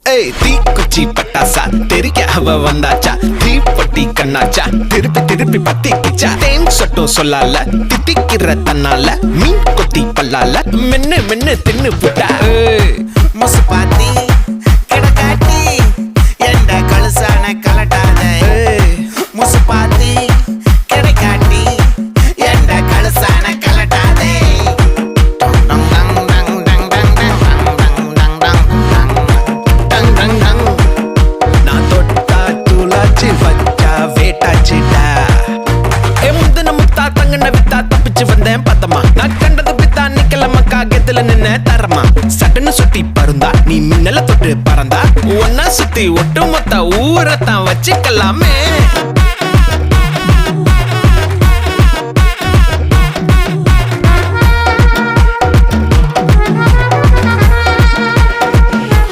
ஏய் தீ குச்சி பட்டாசா தெரிக்க அவ வந்தாச்சா தீ பட்டி கண்ணாச்சா திருப்பி திருப்பி பத்தி கிச்சா தேன் சொட்டும் சொல்லால திட்டிக்கிற தன்னால மீன் கொத்தி பல்லால மென்னு மென்னு தின்னு புட்டா முசு பாத்தி கிடக்காட்டி எந்த கழுசான கலட்டாத முசு பாத்தி கிடக்காட்டி எந்த கழுசான கலட்டாதே நான் தொட்டா தூளாச்சு வச்சா வேட்டாச்சுடா முந்தின முத்தா தங்கன வித்தா தப்பிச்சு வந்தேன் பத்தமா நான் கண்டது பித்தா நிக்கலமா காகத்துல நின்ன தரமா சட்டுன்னு சுட்டி பருந்தா நீ மின்னல தொட்டு பறந்தா ஒன்னா சுத்தி ஒட்டு மொத்த ஊரத்தான் வச்சுக்கலாமே